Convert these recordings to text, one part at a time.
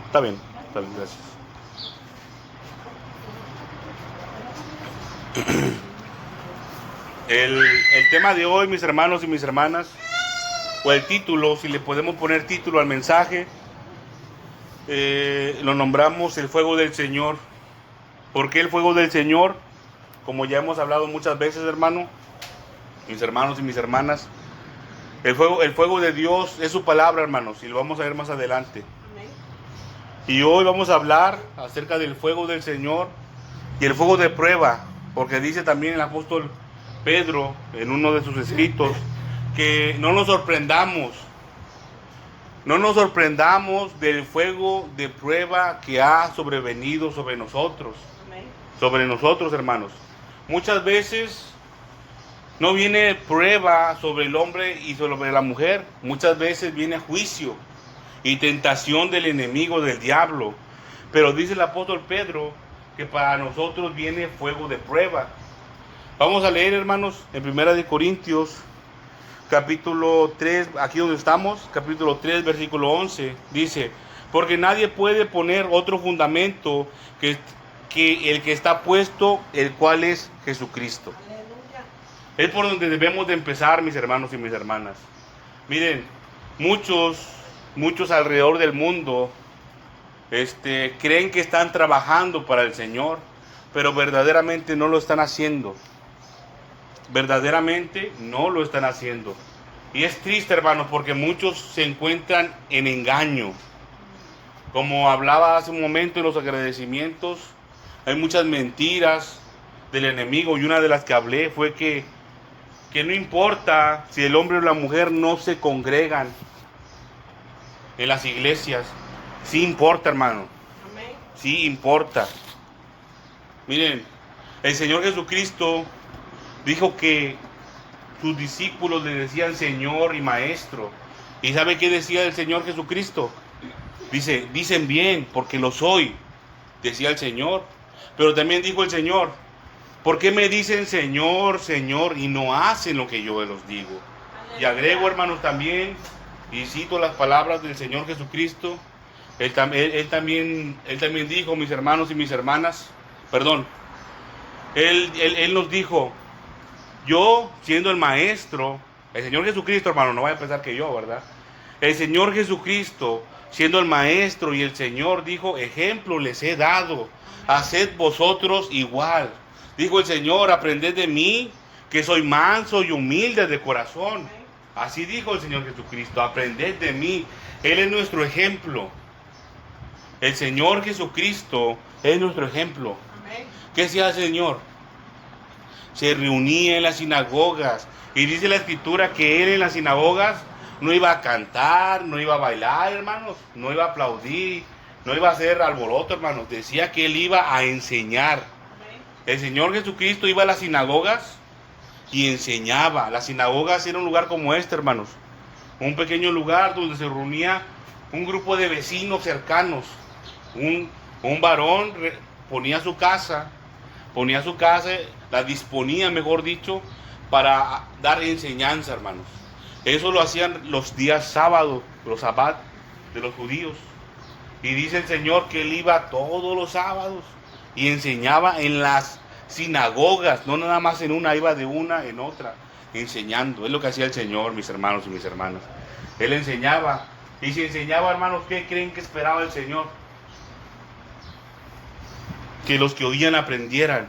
Está bien, gracias. El tema de hoy, mis hermanos y mis hermanas, o el título, si le podemos poner título al mensaje, lo nombramos el fuego del Señor. ¿Por qué el fuego del Señor? Como ya hemos hablado muchas veces, mis hermanos y mis hermanas, el fuego de Dios es su palabra, hermanos, y lo vamos a ver más adelante. Y hoy vamos a hablar acerca del fuego del Señor y el fuego de prueba, porque dice también el apóstol Pedro en uno de sus escritos que no nos sorprendamos del fuego de prueba que ha sobrevenido sobre nosotros, hermanos. Muchas veces no viene prueba sobre el hombre y sobre la mujer, muchas veces viene juicio y tentación del enemigo, del diablo. Pero dice el apóstol Pedro que para nosotros viene fuego de prueba. Vamos a leer, hermanos, en 1 Corintios, capítulo 3, aquí donde estamos, capítulo 3, versículo 11, dice: porque nadie puede poner otro fundamento que el que está puesto, el cual es Jesucristo. Aleluya. Es por donde debemos de empezar, mis hermanos y mis hermanas. Miren, muchos alrededor del mundo creen que están trabajando para el Señor, pero verdaderamente no lo están haciendo. Verdaderamente no lo están haciendo. Y es triste, hermanos, porque muchos se encuentran en engaño. Como hablaba hace un momento en los agradecimientos, hay muchas mentiras del enemigo, y una de las que hablé fue que no importa si el hombre o la mujer no se congregan en las iglesias. Sí importa, hermano. Sí importa. Miren, el Señor Jesucristo dijo que sus discípulos le decían Señor y Maestro. ¿Y sabe qué decía el Señor Jesucristo? Dicen bien, porque lo soy, decía el Señor. Pero también dijo el Señor: ¿por qué me dicen Señor, Señor, y no hacen lo que yo los digo? Y agrego, hermanos, también, y cito las palabras del Señor Jesucristo. Él también dijo, mis hermanos y mis hermanas, Él nos dijo: yo, siendo el Maestro, el Señor Jesucristo, hermano, no vaya a pensar que yo, ¿verdad? El Señor Jesucristo, siendo el Maestro y el Señor, dijo: ejemplo les he dado, haced vosotros igual. Dijo el Señor: aprended de mí, que soy manso y humilde de corazón. Así dijo el Señor Jesucristo: aprended de mí. Él es nuestro ejemplo. El Señor Jesucristo es nuestro ejemplo. ¿Qué hacía el Señor? Se reunía en las sinagogas, y dice la Escritura que Él en las sinagogas no iba a cantar, no iba a bailar, hermanos, no iba a aplaudir, no iba a hacer alboroto, hermanos. Decía que Él iba a enseñar. El Señor Jesucristo iba a las sinagogas y enseñaba. Las sinagogas eran un lugar como este, hermanos, un pequeño lugar donde se reunía un grupo de vecinos cercanos. Un varón ponía su casa, la disponía, mejor dicho, para dar enseñanza, hermanos. Eso lo hacían los días sábados, los sabbat de los judíos. Y dice el Señor que Él iba todos los sábados y enseñaba en las sinagogas, no nada más en una, iba de una en otra, enseñando. Es lo que hacía el Señor, mis hermanos y mis hermanas. Él enseñaba. Y si enseñaba, hermanos, ¿qué creen que esperaba el Señor? Que los que oían aprendieran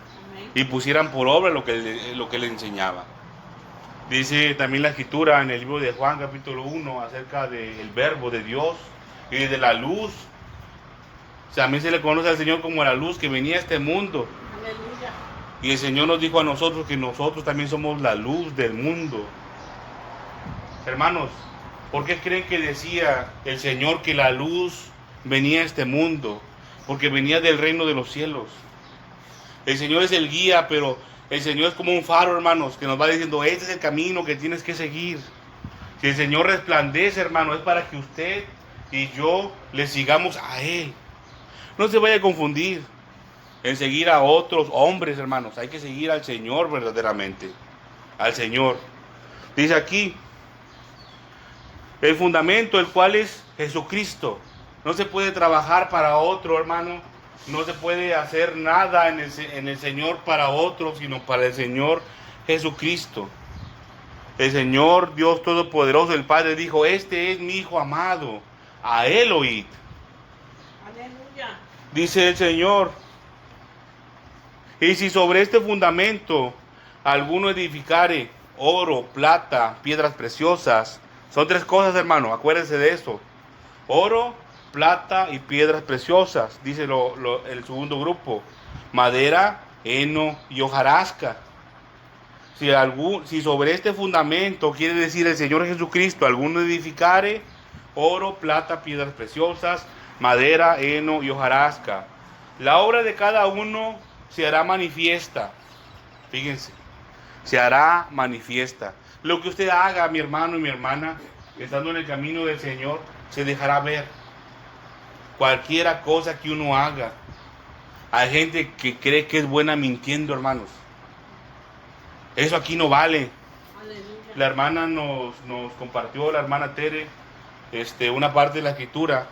y pusieran por obra lo que le enseñaba. Dice también la Escritura en el libro de Juan, capítulo 1, acerca del verbo de Dios y de la luz. También se le conoce al Señor como la luz que venía a este mundo. Aleluya. Y el Señor nos dijo a nosotros que nosotros también somos la luz del mundo. Hermanos, ¿por qué creen que decía el Señor que la luz venía a este mundo? Porque venía del reino de los cielos. El Señor es el guía, pero el Señor es como un faro, hermanos, que nos va diciendo: este es el camino que tienes que seguir. Si el Señor resplandece, hermano, es para que usted y yo le sigamos a Él. No se vaya a confundir en seguir a otros hombres, hermanos. Hay que seguir al Señor verdaderamente. Al Señor. Dice aquí: el fundamento, el cual es Jesucristo. No se puede trabajar para otro, hermano. No se puede hacer nada en el Señor para otro, sino para el Señor Jesucristo. El Señor Dios Todopoderoso, el Padre, dijo: este es mi Hijo amado, a Él oíd. Aleluya. Dice el Señor. Y si sobre este fundamento alguno edificare oro, plata, piedras preciosas, son tres cosas, hermano, acuérdense de eso: oro, plata y piedras preciosas, dice el segundo grupo: madera, heno y hojarasca. Si sobre este fundamento, quiere decir el Señor Jesucristo, alguno edificare oro, plata, piedras preciosas, madera, heno y hojarasca, la obra de cada uno se hará manifiesta. Fíjense, se hará manifiesta. Lo que usted haga, mi hermano y mi hermana, estando en el camino del Señor, se dejará ver. Cualquiera cosa que uno haga. Hay gente que cree que es buena mintiendo, hermanos. Eso aquí no vale. Aleluya. La hermana nos compartió, la hermana Tere, una parte de la escritura,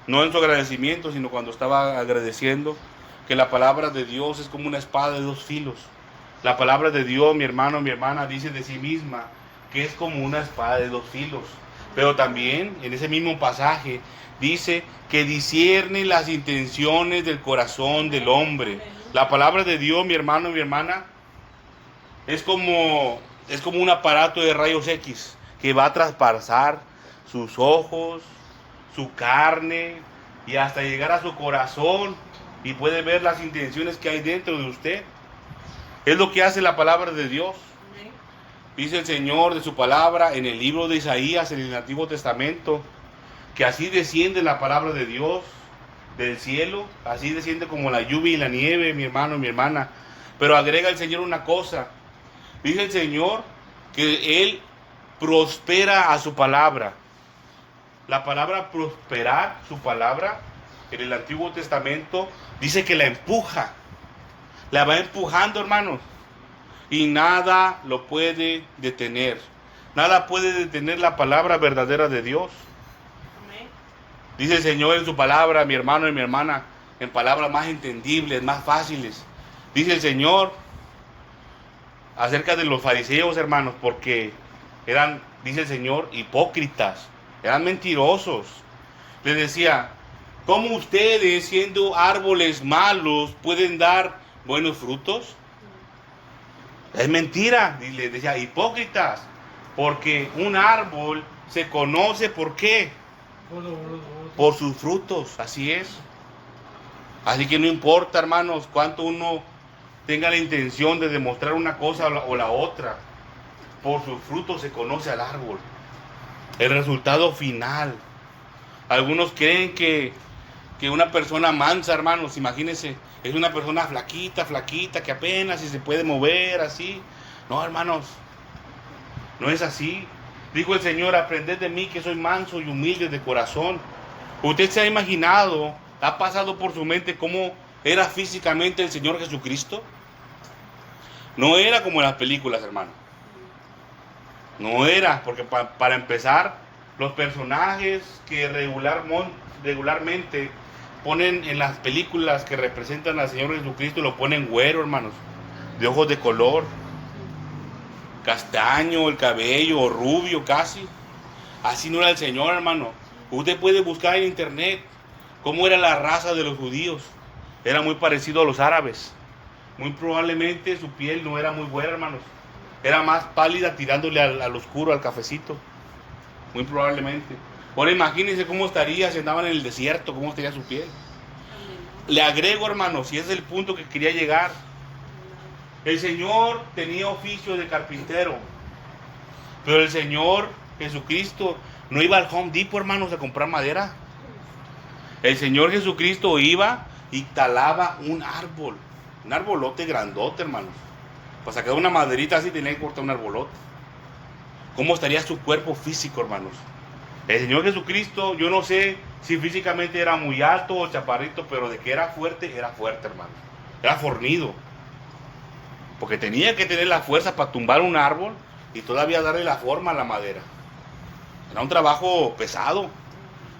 no en su agradecimiento, sino cuando estaba agradeciendo, que la palabra de Dios es como una espada de dos filos. La palabra de Dios, mi hermano, mi hermana, dice de sí misma que es como una espada de dos filos. Pero también en ese mismo pasaje dice que discierne las intenciones del corazón del hombre. La palabra de Dios, mi hermano, mi hermana, es como un aparato de rayos X que va a traspasar sus ojos, su carne y hasta llegar a su corazón, y puede ver las intenciones que hay dentro de usted. Es lo que hace la palabra de Dios. Amén. Dice el Señor de su palabra en el libro de Isaías, en el Antiguo Testamento, que así desciende la palabra de Dios del cielo, así desciende como la lluvia y la nieve, mi hermano y mi hermana. Pero agrega el Señor una cosa. Dice el Señor que Él prospera a su palabra. La palabra prosperar, su palabra, en el Antiguo Testamento, dice que la empuja. La va empujando, hermanos. Y nada lo puede detener. Nada puede detener la palabra verdadera de Dios. Amén. Dice el Señor en su palabra, mi hermano y mi hermana, en palabras más entendibles, más fáciles. Dice el Señor acerca de los fariseos, hermanos, porque eran, dice el Señor, hipócritas, eran mentirosos. Les decía: ¿cómo ustedes, siendo árboles malos, pueden dar buenos frutos? Es mentira. Y les decía: hipócritas, porque un árbol se conoce ¿por qué? Por sus frutos, así es. Así que no importa, hermanos, cuánto uno tenga la intención de demostrar una cosa o la otra, por sus frutos se conoce al árbol. El resultado final. Algunos creen que una persona mansa, hermanos, imagínense, es una persona flaquita, que apenas si se puede mover así. No, hermanos, no es así. Dijo el Señor: aprended de mí, que soy manso y humilde de corazón. ¿Usted se ha imaginado, ha pasado por su mente cómo era físicamente el Señor Jesucristo? No era como en las películas, hermano. No era, porque para empezar, los personajes que regularmente ponen en las películas que representan al Señor Jesucristo, lo ponen güero, hermanos, de ojos de color, castaño el cabello, o rubio casi. Así no era el Señor, hermano. Usted puede buscar en internet cómo era la raza de los judíos. Era muy parecido a los árabes. Muy probablemente su piel no era muy buena, hermanos. Era más pálida, tirándole al oscuro, al cafecito. Muy probablemente. Ahora imagínense cómo estaría si andaban en el desierto, cómo estaría su piel. Le agrego, hermanos, y ese es el punto que quería llegar. El Señor tenía oficio de carpintero, pero el Señor Jesucristo no iba al Home Depot, hermanos, a comprar madera. El Señor Jesucristo iba y talaba un árbol, un arbolote grandote, hermanos. Para sacar una maderita así tenía que cortar un arbolote. ¿Cómo estaría su cuerpo físico, hermanos? El Señor Jesucristo, yo no sé si físicamente era muy alto o chaparrito, pero de que era fuerte, hermanos. Era fornido. Porque tenía que tener la fuerza para tumbar un árbol y todavía darle la forma a la madera. Era un trabajo pesado.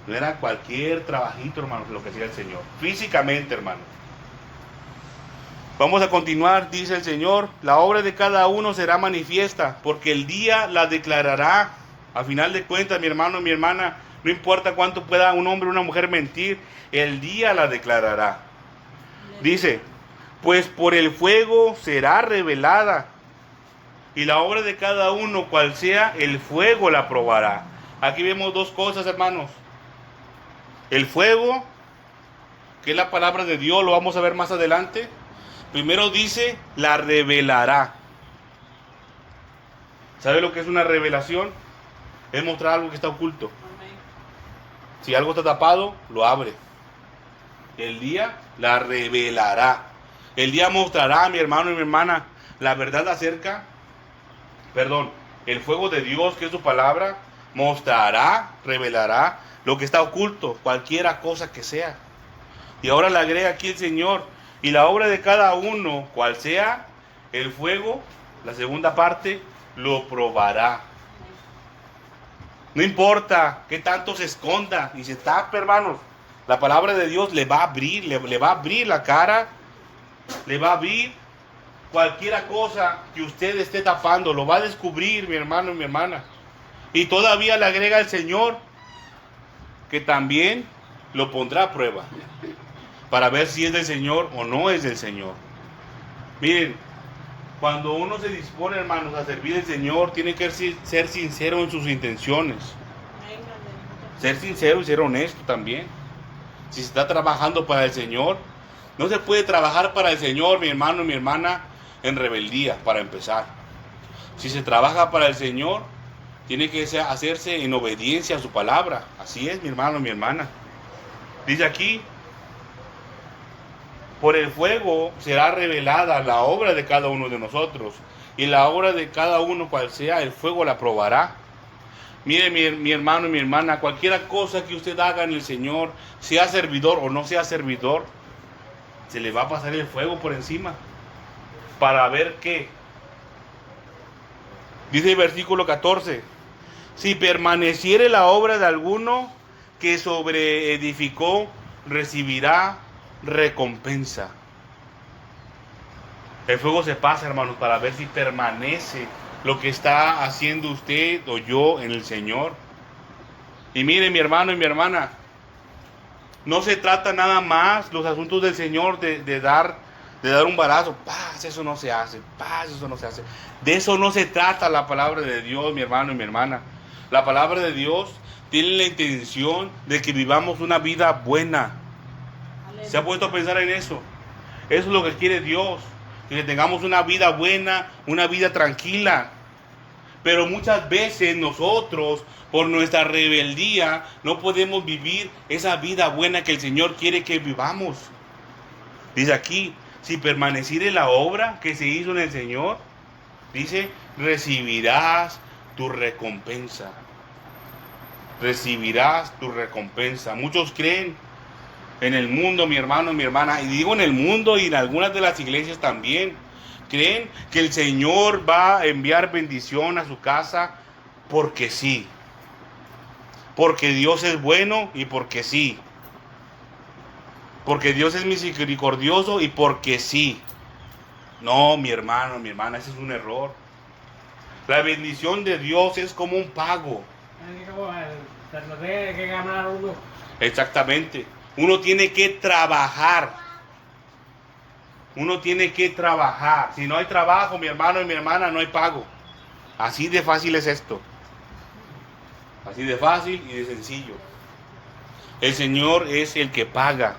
No era cualquier trabajito, hermanos, lo que hacía el Señor. Físicamente, hermanos. Vamos a continuar, dice el Señor. La obra de cada uno será manifiesta, porque el día la declarará. A final de cuentas, mi hermano y mi hermana, no importa cuánto pueda un hombre o una mujer mentir, el día la declarará. Dice, pues por el fuego será revelada, y la obra de cada uno, cual sea, el fuego la probará. Aquí vemos dos cosas, hermanos. El fuego, que es la palabra de Dios, lo vamos a ver más adelante. Primero dice, la revelará. ¿Sabe lo que es una revelación? Es mostrar algo que está oculto. Amén. Si algo está tapado, lo abre. El día la revelará. El día mostrará, mi hermano y mi hermana, la verdad acerca, el fuego de Dios, que es su palabra, mostrará, revelará lo que está oculto, cualquiera cosa que sea. Y ahora le agrega aquí el Señor, y la obra de cada uno, cual sea, el fuego, la segunda parte, lo probará. No importa que tanto se esconda y se tape, hermanos. La palabra de Dios le va a abrir, le va a abrir la cara, le va a abrir cualquiera cosa que usted esté tapando, lo va a descubrir, mi hermano y mi hermana. Y todavía le agrega el Señor que también lo pondrá a prueba para ver si es del Señor o no es del Señor. Miren, cuando uno se dispone, hermanos, a servir al Señor, tiene que ser sincero en sus intenciones. Amén. Aleluya. Ser sincero y ser honesto también. Si se está trabajando para el Señor, no se puede trabajar para el Señor, mi hermano y mi hermana, en rebeldía, para empezar. Si se trabaja para el Señor, tiene que hacerse en obediencia a su palabra. Así es, mi hermano y mi hermana. Dice aquí, por el fuego será revelada la obra de cada uno de nosotros, y la obra de cada uno, cual sea, el fuego la probará. Mire, mi hermano y mi hermana, cualquier cosa que usted haga en el Señor, sea servidor o no sea servidor, se le va a pasar el fuego por encima, para ver qué. Dice el versículo 14, si permaneciere la obra de alguno que sobreedificó, recibirá recompensa. El fuego se pasa, hermanos, para ver si permanece lo que está haciendo usted o yo en el Señor. Y mire, mi hermano y mi hermana, no se trata nada más los asuntos del Señor de dar un balazo. Paz, eso no se hace. Paz, eso no se hace. De eso no se trata la palabra de Dios, mi hermano y mi hermana. La palabra de Dios tiene la intención de que vivamos una vida buena. ¿Se ha puesto a pensar en eso? Eso es lo que quiere Dios, que tengamos una vida buena, una vida tranquila. Pero muchas veces nosotros, por nuestra rebeldía, no podemos vivir esa vida buena que el Señor quiere que vivamos. Dice aquí, si permaneciere la obra que se hizo en el Señor, dice, recibirás tu recompensa. Recibirás tu recompensa. Muchos creen en el mundo, mi hermano y mi hermana, y digo en el mundo y en algunas de las iglesias también, creen que el Señor va a enviar bendición a su casa porque sí, porque Dios es bueno y porque sí, porque Dios es misericordioso y porque sí. No, mi hermano, mi hermana, ese es un error. La bendición de Dios es como un pago. Se lo tiene que ganar uno. Exactamente. Uno tiene que trabajar. Uno tiene que trabajar. Si no hay trabajo, mi hermano y mi hermana, no hay pago. Así de fácil es esto. Así de fácil y de sencillo. El Señor es el que paga.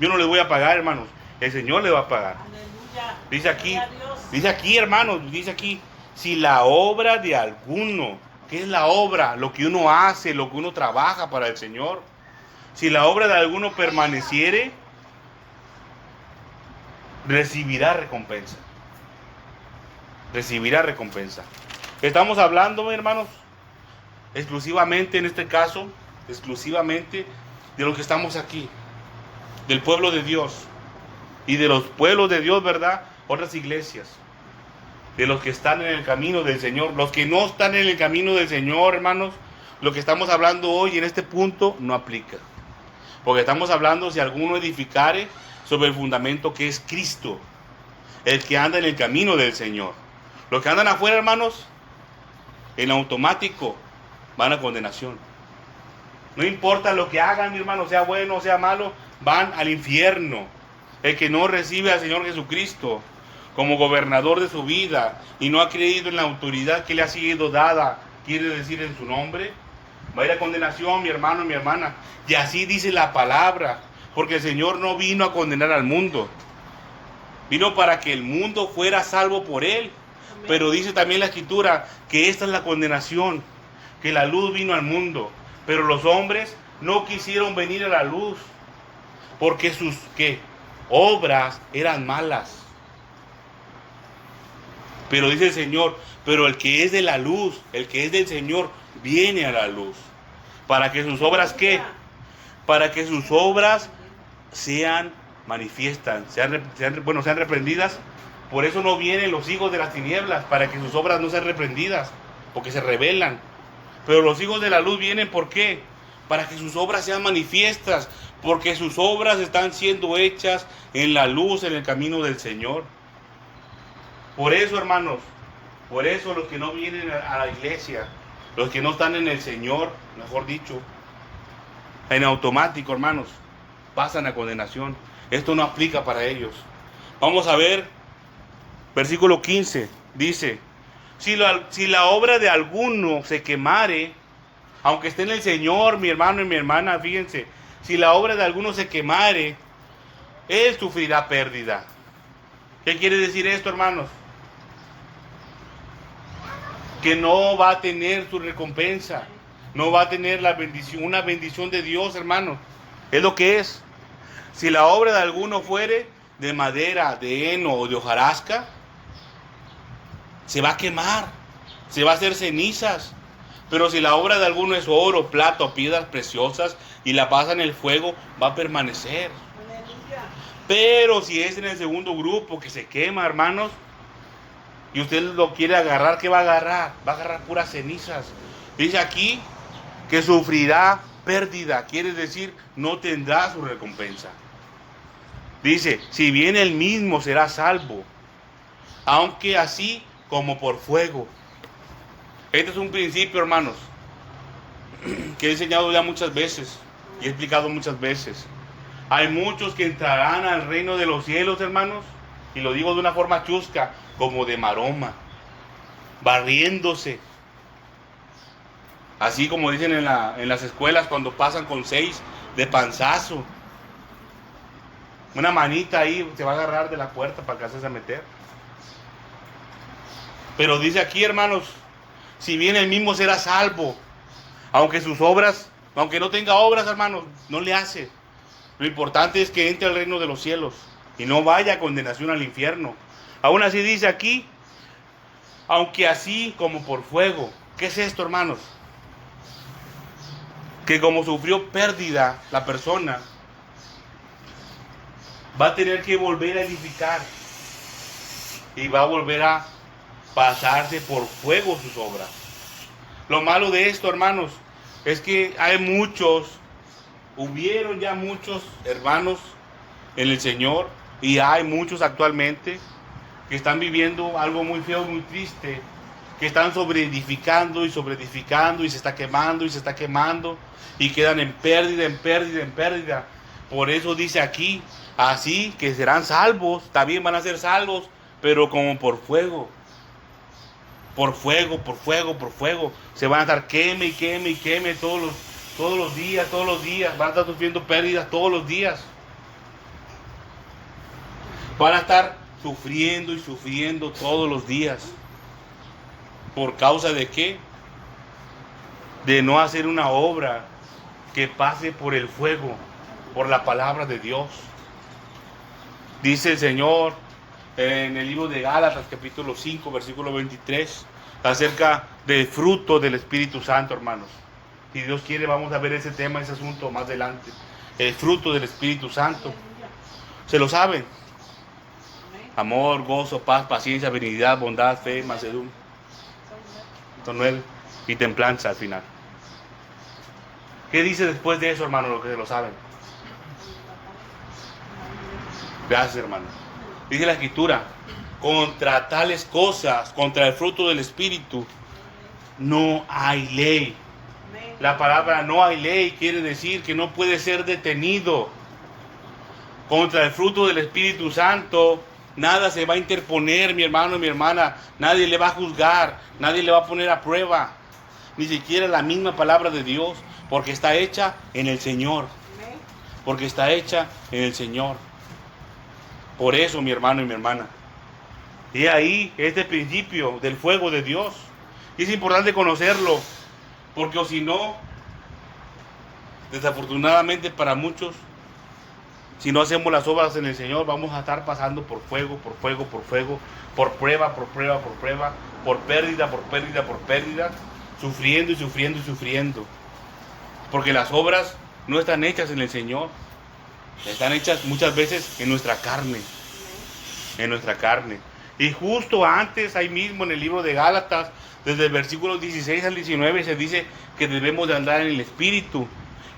Yo no le voy a pagar, hermanos. El Señor le va a pagar. Aleluya. Dice aquí, hermanos, dice aquí, si la obra de alguno, ¿qué es la obra? Lo que uno hace, lo que uno trabaja para el Señor. Si la obra de alguno permaneciere, recibirá recompensa. Recibirá recompensa. Estamos hablando, hermanos, exclusivamente en este caso, exclusivamente de los que estamos aquí, del pueblo de Dios y de los pueblos de Dios, ¿verdad? Otras iglesias, de los que están en el camino del Señor. Los que no están en el camino del Señor, hermanos, lo que estamos hablando hoy en este punto no aplica. Porque estamos hablando si alguno edificare sobre el fundamento que es Cristo, el que anda en el camino del Señor. Los que andan afuera, hermanos, en automático van a condenación. No importa lo que hagan, mi hermano, sea bueno o sea malo, van al infierno. El que no recibe al Señor Jesucristo como gobernador de su vida y no ha creído en la autoridad que le ha sido dada, quiere decir en su nombre, va a ir a condenación, mi hermano y mi hermana. Y así dice la palabra, porque el Señor no vino a condenar al mundo, vino para que el mundo fuera salvo por él. Pero dice también la Escritura que esta es la condenación, que la luz vino al mundo, pero los hombres no quisieron venir a la luz, porque sus obras eran malas. Pero dice el Señor, pero el que es de la luz, el que es del Señor, viene a la luz. Para que sus obras, ¿qué? Para que sus obras sean manifiestas, sean reprendidas. Por eso no vienen los hijos de las tinieblas, para que sus obras no sean reprendidas, porque se rebelan. Pero los hijos de la luz vienen, ¿por qué? Para que sus obras sean manifiestas, porque sus obras están siendo hechas en la luz, en el camino del Señor. Por eso, hermanos, por eso los que no vienen a la iglesia, los que no están en el Señor, mejor dicho, en automático, hermanos, pasan a condenación. Esto no aplica para ellos. Vamos a ver, versículo 15, dice, si la obra de alguno se quemare, aunque esté en el Señor, mi hermano y mi hermana, fíjense, si la obra de alguno se quemare, él sufrirá pérdida. ¿Qué quiere decir esto, hermanos? Que no va a tener su recompensa, no va a tener la bendición, una bendición de Dios, hermanos. Es lo que es. Si la obra de alguno fuere de madera, de heno o de hojarasca, se va a quemar, se va a hacer cenizas. Pero si la obra de alguno es oro, plata o piedras preciosas y la pasa en el fuego, va a permanecer. Aleluya. Pero si es en el segundo grupo que se quema, hermanos, y usted lo quiere agarrar, ¿qué va a agarrar? Va a agarrar puras cenizas. Dice aquí que sufrirá pérdida, quiere decir no tendrá su recompensa. Dice, si bien él mismo será salvo, aunque así como por fuego. Este es un principio, hermanos, que he enseñado ya muchas veces y he explicado muchas veces. Hay muchos que entrarán al reino de los cielos, hermanos, y lo digo de una forma chusca, como de maroma, barriéndose. Así como dicen en las escuelas cuando pasan con 6 de panzazo. Una manita ahí se va a agarrar de la puerta para que se meter. Pero dice aquí, hermanos, si bien él mismo será salvo, aunque sus obras, aunque no tenga obras, hermanos, no le hace. Lo importante es que entre al reino de los cielos y no vaya a condenación al infierno. Aún así dice aquí, aunque así como por fuego. ¿Qué es esto, hermanos? Que como sufrió pérdida la persona, va a tener que volver a edificar y va a volver a pasarse por fuego sus obras. Lo malo de esto, hermanos, es que hubieron ya muchos hermanos en el Señor y hay muchos actualmente que están viviendo algo muy feo, muy triste, que están sobreedificando y sobreedificando y se está quemando y se está quemando y quedan en pérdida, en pérdida, en pérdida. Por eso dice aquí, así que serán salvos, también van a ser salvos, pero como por fuego. Por fuego, por fuego, por fuego. Se van a estar queme y queme y queme todos los días, todos los días. Van a estar sufriendo pérdidas todos los días. Van a estar sufriendo y sufriendo todos los días. ¿Por causa de qué? De no hacer una obra que pase por el fuego, por la palabra de Dios. Dice el Señor en el libro de Gálatas, capítulo 5, versículo 23, acerca del fruto del Espíritu Santo, hermanos. Si Dios quiere, vamos a ver ese tema, ese asunto más adelante. El fruto del Espíritu Santo. ¿Se lo saben? Amor, gozo, paz, paciencia, benignidad, bondad, fe, mansedumbre. Son 9. Y templanza al final. ¿Qué dice después de eso, hermano, los que lo saben? Gracias, hermano. Dice la Escritura, contra tales cosas, contra el fruto del Espíritu, no hay ley. La palabra no hay ley quiere decir que no puede ser detenido. Contra el fruto del Espíritu Santo, nada se va a interponer, mi hermano y mi hermana. Nadie le va a juzgar, nadie le va a poner a prueba. Ni siquiera la misma palabra de Dios, porque está hecha en el Señor. Porque está hecha en el Señor. Por eso, mi hermano y mi hermana. Y ahí este principio del fuego de Dios. Y es importante conocerlo, porque o si no, desafortunadamente para muchos, si no hacemos las obras en el Señor, vamos a estar pasando por fuego, por fuego, por fuego, por prueba, por prueba, por prueba, por pérdida, por pérdida, por pérdida, sufriendo y sufriendo y sufriendo. Porque las obras no están hechas en el Señor, están hechas muchas veces en nuestra carne, en nuestra carne. Y justo antes, ahí mismo en el libro de Gálatas, desde el versículo 16 al 19, se dice que debemos de andar en el Espíritu.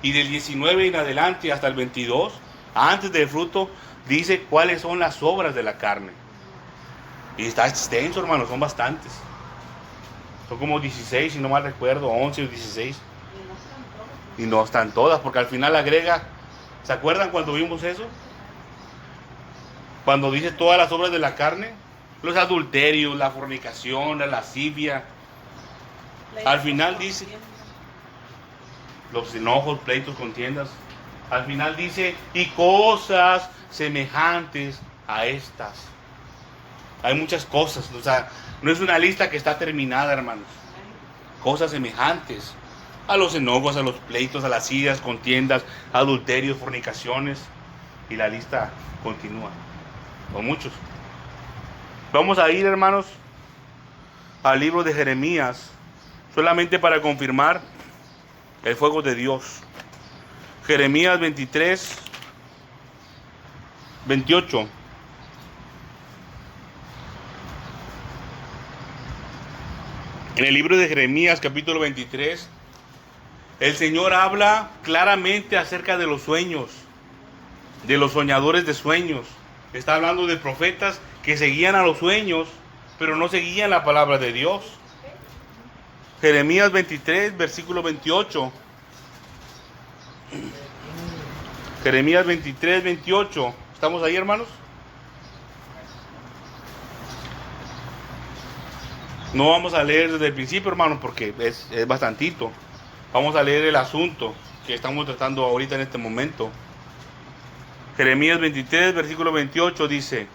Y del 19 en adelante hasta el 22, antes del fruto, dice cuáles son las obras de la carne. Y está extenso, hermano, son bastantes. Son como 16, si no mal recuerdo, 11 o 16. Y no están todas, porque al final agrega, ¿se acuerdan cuando vimos eso? Cuando dice todas las obras de la carne, los adulterios, la fornicación, la lascivia. Al final dice, los enojos, pleitos, contiendas. Al final dice, y cosas semejantes a estas. Hay muchas cosas, o sea, no es una lista que está terminada, hermanos. Cosas semejantes a los enojos, a los pleitos, a las iras, contiendas, adulterios, fornicaciones. Y la lista continúa, con muchos. Vamos a ir, hermanos, al libro de Jeremías, solamente para confirmar el fuego de Dios. Jeremías 23, 28. En el libro de Jeremías, capítulo 23, el Señor habla claramente acerca de los sueños, de los soñadores de sueños. Está hablando de profetas que seguían a los sueños, pero no seguían la palabra de Dios. Jeremías 23, versículo 28. Jeremías 23, 28. ¿Estamos ahí, hermanos? No vamos a leer desde el principio, hermanos, porque es bastantito. Vamos a leer el asunto que estamos tratando ahorita en este momento. Jeremías 23, versículo 28 dice: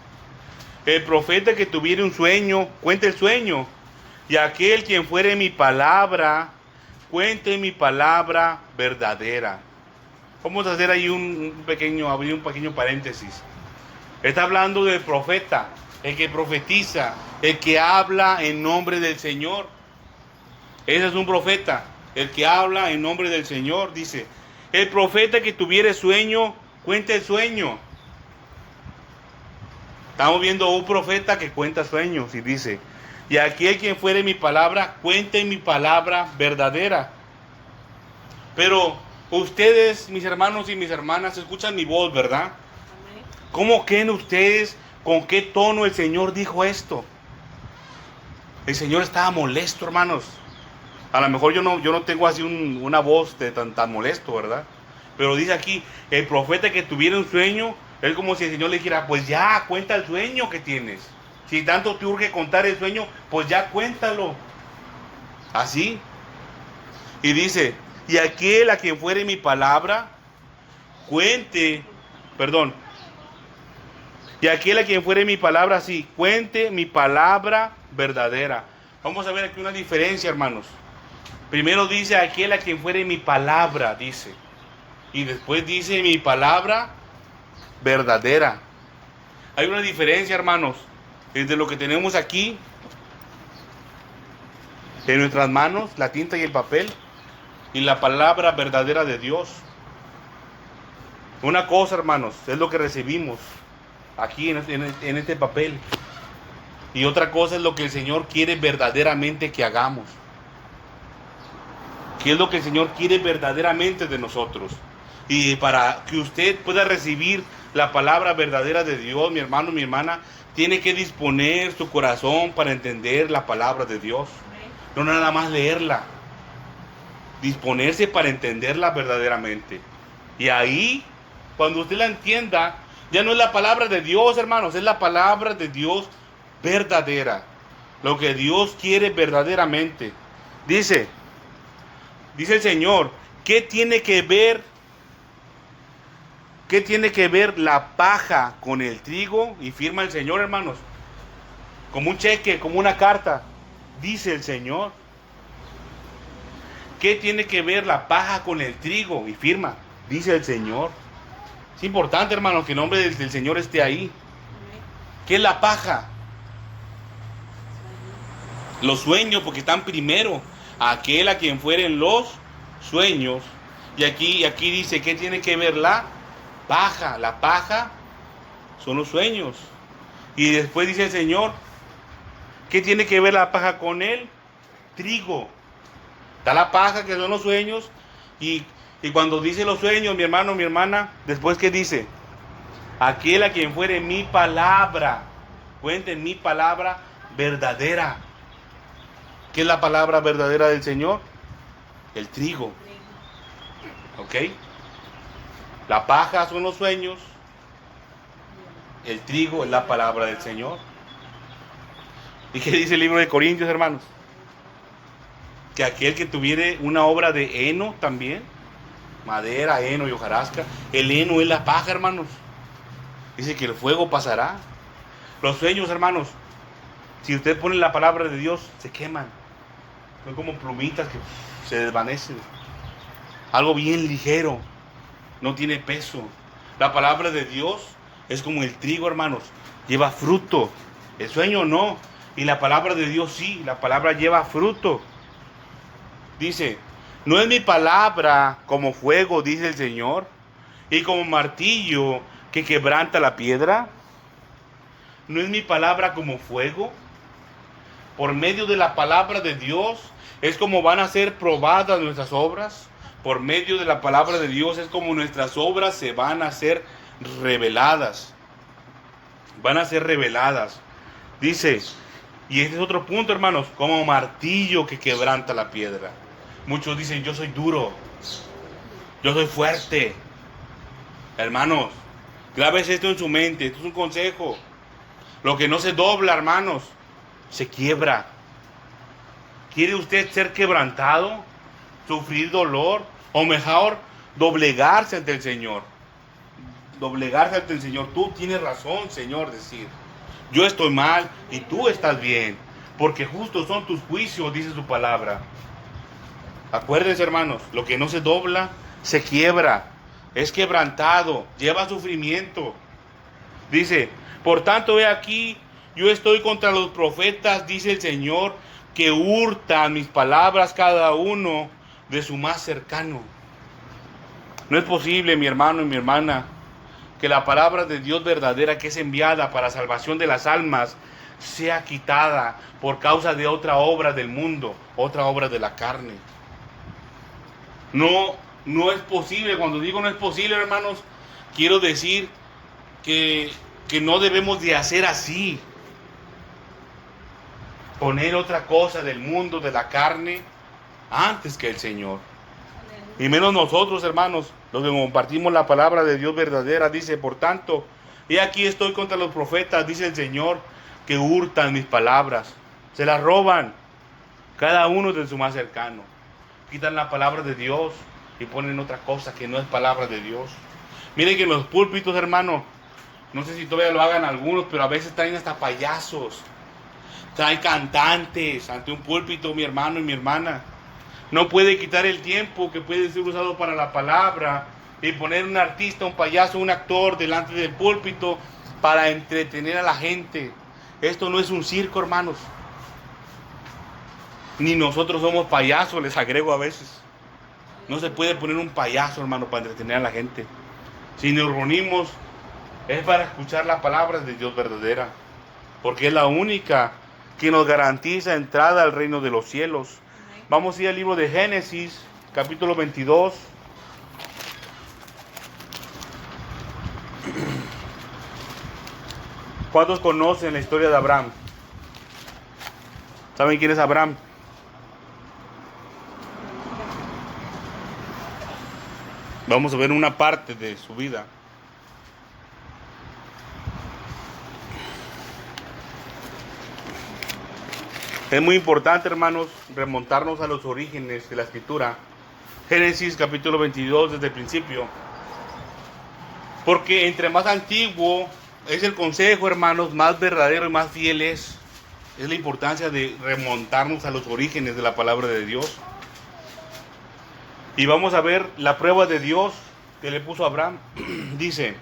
el profeta que tuviere un sueño, cuente el sueño, y aquel quien fuere mi palabra, cuente mi palabra verdadera. Vamos a hacer ahí abrir un pequeño paréntesis. Está hablando del profeta, el que profetiza, el que habla en nombre del Señor. Ese es un profeta, el que habla en nombre del Señor. Dice, el profeta que tuviere sueño, cuente el sueño. Estamos viendo un profeta que cuenta sueños y dice, y aquel quien fuere mi palabra, cuente mi palabra verdadera. Pero ustedes, mis hermanos y mis hermanas, escuchan mi voz, ¿verdad? ¿Cómo creen ustedes con qué tono el Señor dijo esto? El Señor estaba molesto, hermanos. A lo mejor yo no tengo así una voz de tan molesto, ¿verdad? Pero dice aquí, el profeta que tuviera un sueño, es como si el Señor le dijera, pues ya, cuenta el sueño que tienes. Si tanto te urge contar el sueño, pues ya cuéntalo. Así. Y dice, y aquel a quien fuere mi palabra, y aquel a quien fuere mi palabra, sí, cuente mi palabra verdadera. Vamos a ver aquí una diferencia, hermanos. Primero dice, aquel a quien fuere mi palabra, dice. Y después dice, mi palabra verdadera. Hay una diferencia, hermanos, entre lo que tenemos aquí, en nuestras manos, la tinta y el papel, y la palabra verdadera de Dios. Una cosa, hermanos, es lo que recibimos aquí en este papel. Y otra cosa es lo que el Señor quiere verdaderamente que hagamos. ¿Qué es lo que el Señor quiere verdaderamente de nosotros? Y para que usted pueda recibir la palabra verdadera de Dios, mi hermano, mi hermana, tiene que disponer su corazón para entender la palabra de Dios. No nada más leerla. Disponerse para entenderla verdaderamente. Y ahí, cuando usted la entienda, ya no es la palabra de Dios, hermanos, es la palabra de Dios verdadera. Lo que Dios quiere verdaderamente. Dice el Señor, ¿qué tiene que ver la paja con el trigo? Y firma el Señor, hermanos, como un cheque, como una carta. Dice el Señor, ¿qué tiene que ver la paja con el trigo? Y firma, dice el Señor. Es importante, hermanos, que el nombre del Señor esté ahí. ¿Qué es la paja? Los sueños, porque están primero. Aquel a quien fueren los sueños. Y aquí dice, ¿qué tiene que ver la paja? La paja son los sueños. Y después dice el Señor, ¿qué tiene que ver la paja con el trigo? Está la paja, que son los sueños. Y cuando dice los sueños, mi hermano, mi hermana, después ¿qué dice? Aquel a quien fuere mi palabra. Cuenten mi palabra verdadera. ¿Qué es la palabra verdadera del Señor? El trigo. ¿Ok? La paja son los sueños. El trigo es la palabra del Señor. ¿Y qué dice el libro de Corintios, hermanos? Que aquel que tuviere una obra de heno también, madera, heno y hojarasca, el heno es la paja, hermanos. Dice que el fuego pasará. Los sueños, hermanos, si usted pone la palabra de Dios, se queman. Son como plumitas que se desvanecen. Algo bien ligero, no tiene peso. La palabra de Dios es como el trigo, hermanos, lleva fruto. El sueño no, y la palabra de Dios sí, la palabra lleva fruto. Dice, no es mi palabra como fuego, dice el Señor, y como martillo que quebranta la piedra. No es mi palabra como fuego. Por medio de la palabra de Dios es como van a ser probadas nuestras obras. Por medio de la palabra de Dios es como nuestras obras se van a ser reveladas. Van a ser reveladas. Dice, y este es otro punto, hermanos, como martillo que quebranta la piedra. Muchos dicen, yo soy duro, yo soy fuerte. Hermanos, grábese esto en su mente, esto es un consejo. Lo que no se dobla, hermanos, se quiebra. ¿Quiere usted ser quebrantado? ¿Sufrir dolor? O mejor, doblegarse ante el Señor. Doblegarse ante el Señor. Tú tienes razón, Señor, decir. Yo estoy mal y tú estás bien. Porque justos son tus juicios, dice su palabra. Acuérdense, hermanos, lo que no se dobla, se quiebra. Es quebrantado, lleva sufrimiento. Dice, por tanto, he aquí, yo estoy contra los profetas, dice el Señor, que hurtan mis palabras cada uno de su más cercano. No es posible, mi hermano y mi hermana, que la palabra de Dios verdadera que es enviada para salvación de las almas sea quitada por causa de otra obra del mundo, otra obra de la carne. No es posible. Cuando digo no es posible, hermanos, quiero decir que no debemos de hacer así. Poner otra cosa del mundo, de la carne, antes que el Señor. Y menos nosotros, hermanos, los que compartimos la palabra de Dios verdadera. Dice, por tanto, he aquí estoy contra los profetas, dice el Señor, que hurtan mis palabras. Se las roban, cada uno de su más cercano. Quitan la palabra de Dios y ponen otra cosa que no es palabra de Dios. Miren que en los púlpitos, hermano, no sé si todavía lo hagan algunos, pero a veces traen hasta payasos. Traen cantantes ante un púlpito, mi hermano y mi hermana. No puede quitar el tiempo que puede ser usado para la palabra y poner un artista, un payaso, un actor delante del púlpito para entretener a la gente. Esto no es un circo, hermanos. Ni nosotros somos payasos, les agrego a veces. No se puede poner un payaso, hermano, para entretener a la gente. Si nos reunimos es para escuchar la palabra de Dios verdadera, porque es la única que nos garantiza entrada al reino de los cielos. Vamos a ir al libro de Génesis, capítulo 22. ¿Cuántos conocen la historia de Abraham? ¿Saben quién es Abraham? Vamos a ver una parte de su vida. Es muy importante, hermanos, remontarnos a los orígenes de la escritura. Génesis capítulo 22 desde el principio. Porque entre más antiguo es el consejo, hermanos, más verdadero y más fiel es. Es la importancia de remontarnos a los orígenes de la palabra de Dios. Y vamos a ver la prueba de Dios que le puso a Abraham. Dice: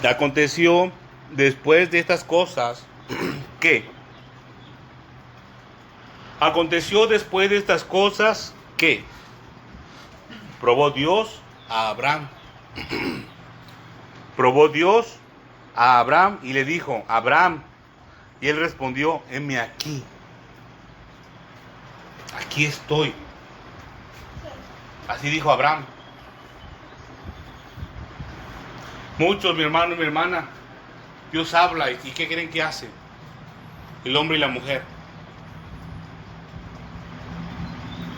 aconteció después de estas cosas que probó Dios a Abraham. Probó Dios a Abraham y le dijo: Abraham. Y él respondió: heme aquí. Aquí estoy. Así dijo Abraham. Muchos, mi hermano y mi hermana, Dios habla, ¿y qué creen que hace? El hombre y la mujer.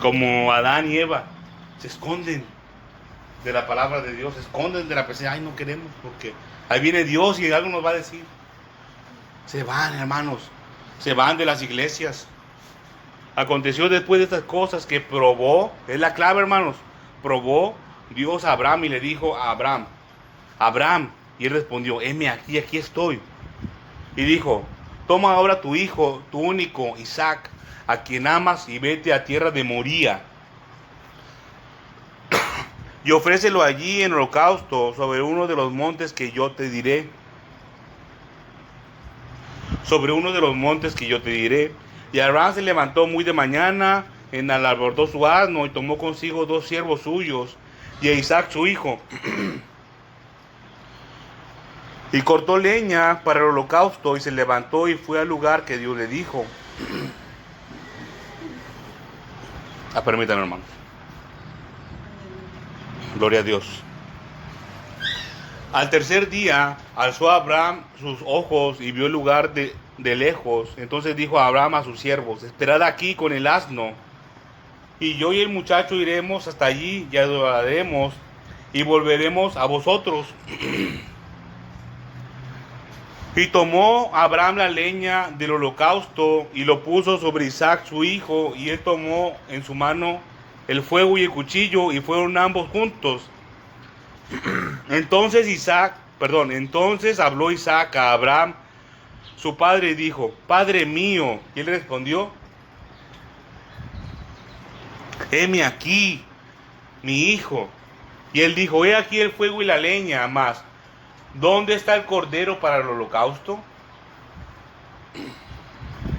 Como Adán y Eva, se esconden de la palabra de Dios, se esconden de la presencia. Ay, no queremos, porque ahí viene Dios y algo nos va a decir. Se van, hermanos, se van de las iglesias. Aconteció después de estas cosas que probó, es la clave, hermanos, probó Dios a Abraham y le dijo a Abraham: Abraham. Y él respondió: heme aquí, aquí estoy. Y dijo: toma ahora tu hijo, tu único, Isaac, a quien amas, y vete a tierra de Moría. Y ofrécelo allí en holocausto sobre uno de los montes que yo te diré. Sobre uno de los montes que yo te diré. Y Abraham se levantó muy de mañana, enalbordó su asno y tomó consigo 2 siervos suyos y a Isaac su hijo. Y cortó leña para el holocausto y se levantó y fue al lugar que Dios le dijo. Permítanme, hermanos. Gloria a Dios. Al tercer día alzó Abraham sus ojos y vio el lugar de lejos. Entonces dijo a Abraham a sus siervos: esperad aquí con el asno, y yo y el muchacho iremos hasta allí y adoraremos y volveremos a vosotros. Y tomó Abraham la leña del holocausto y lo puso sobre Isaac su hijo, y él tomó en su mano el fuego y el cuchillo, y fueron ambos juntos. Entonces habló Isaac a Abraham su padre y dijo: Padre mío. Y él respondió: heme aquí, mi hijo. Y él dijo: he aquí el fuego y la leña, mas ¿dónde está el cordero para el holocausto?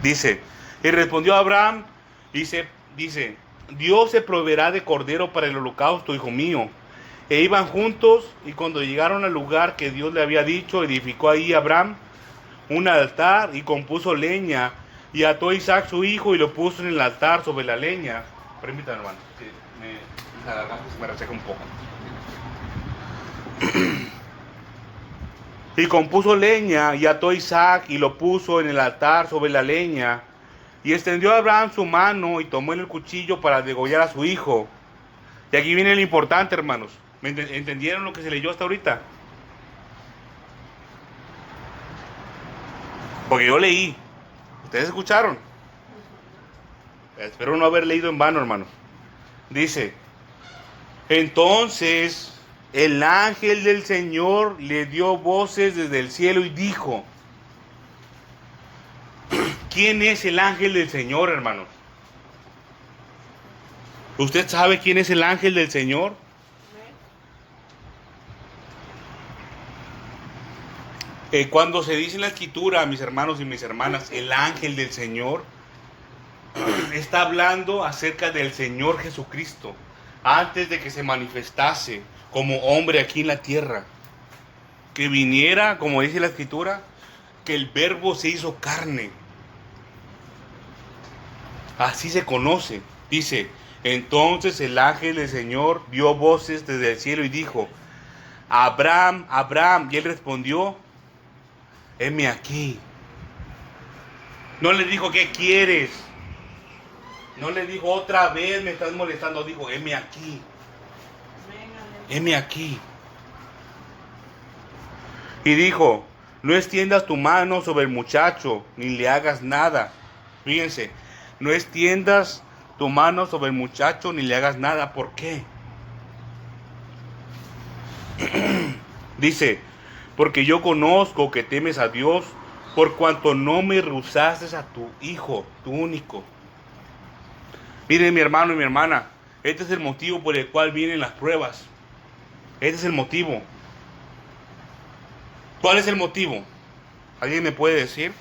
Dice, y respondió Abraham, dice, Dios se proveerá de cordero para el holocausto, hijo mío. E iban juntos, y cuando llegaron al lugar que Dios le había dicho, edificó ahí Abraham un altar y compuso leña, y ató a Isaac su hijo y lo puso en el altar sobre la leña. Permítanme, hermano, que me reseca un poco. Y compuso leña y ató a Isaac y lo puso en el altar sobre la leña. Y extendió a Abraham su mano y tomó el cuchillo para degollar a su hijo. Y aquí viene lo importante, hermanos. ¿Me entendieron lo que se leyó hasta ahorita? Porque yo leí. ¿Ustedes escucharon? Espero no haber leído en vano, hermanos. Dice: entonces el ángel del Señor le dio voces desde el cielo y dijo. ¿Quién es el ángel del Señor, hermanos? ¿Usted sabe quién es el ángel del Señor? Cuando se dice en la escritura, mis hermanos y mis hermanas, el ángel del Señor, está hablando acerca del Señor Jesucristo, antes de que se manifestase como hombre aquí en la tierra, que viniera, como dice la escritura, que el verbo se hizo carne. Así se conoce. Dice, entonces el ángel del Señor dio voces desde el cielo y dijo, Abraham, Abraham. Y él respondió, heme aquí. No le dijo, ¿qué quieres? No le dijo, otra vez me estás molestando. Dijo, heme aquí. Heme aquí. Y dijo, no extiendas tu mano sobre el muchacho, ni le hagas nada. Fíjense, no extiendas tu mano sobre el muchacho, ni le hagas nada. ¿Por qué? Dice, porque yo conozco que temes a Dios, por cuanto no me rehusaste a tu hijo, tu único. Miren, mi hermano y mi hermana, este es el motivo por el cual vienen las pruebas. Este es el motivo. ¿Cuál es el motivo? ¿Alguien me puede decir?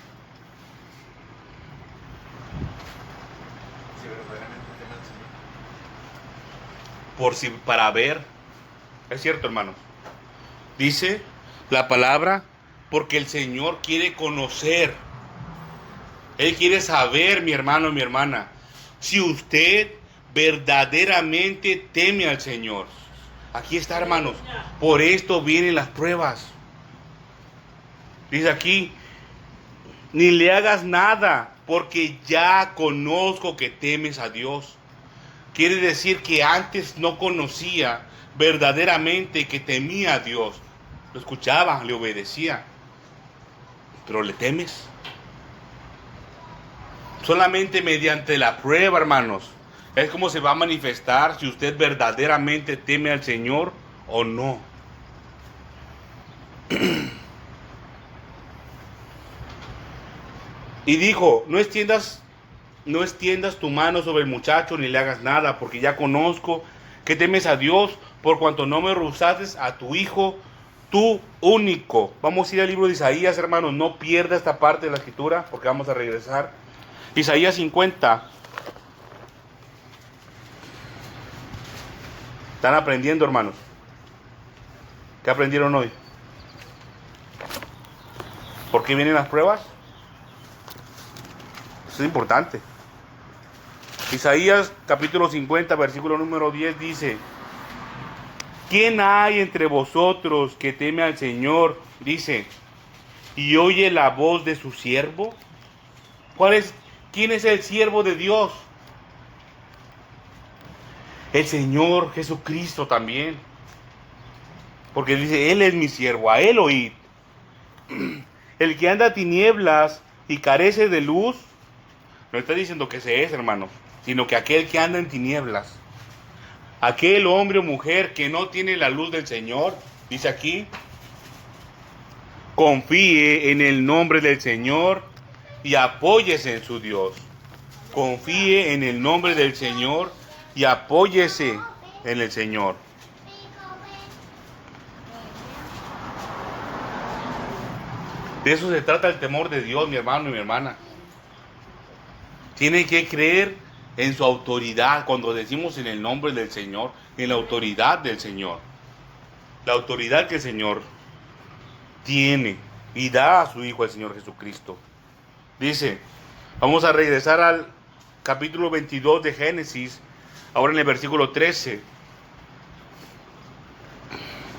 Para ver. Es cierto, hermanos. Dice la palabra, porque el Señor quiere conocer. Él quiere saber, mi hermano y mi hermana, si usted verdaderamente teme al Señor. Aquí está, hermanos. Por esto vienen las pruebas. Dice aquí, ni le hagas nada, porque ya conozco que temes a Dios. Quiere decir que antes no conocía verdaderamente que temía a Dios. Lo escuchaba, le obedecía. Pero le temes. Solamente mediante la prueba, hermanos, es como se va a manifestar si usted verdaderamente teme al Señor o no. Y dijo, no extiendas tu mano sobre el muchacho ni le hagas nada, porque ya conozco que temes a Dios, por cuanto no me rehusaste a tu hijo, tu único. Vamos a ir al libro de Isaías, hermanos, no pierda esta parte de la escritura, porque vamos a regresar. Isaías 50. ¿Están aprendiendo, hermanos? ¿Qué aprendieron hoy? ¿Por qué vienen las pruebas? Eso es importante. Isaías capítulo 50, versículo número 10 dice, ¿quién hay entre vosotros que teme al Señor? Dice, y oye la voz de su siervo. ¿Quién es el siervo de Dios? El Señor Jesucristo también. Porque dice, Él es mi siervo, a Él oíd. El que anda a tinieblas y carece de luz, no está diciendo que se es, hermano, sino que aquel que anda en tinieblas, aquel hombre o mujer que no tiene la luz del Señor, dice aquí, confíe en el nombre del Señor y apóyese en su Dios. Confíe en el nombre del Señor y apóyese en el Señor. De eso se trata el temor de Dios, mi hermano y mi hermana. Tiene que creer en su autoridad. Cuando decimos en el nombre del Señor, en la autoridad del Señor. La autoridad que el Señor tiene y da a su Hijo, el Señor Jesucristo. Dice, vamos a regresar al capítulo 22 de Génesis, ahora en el versículo 13.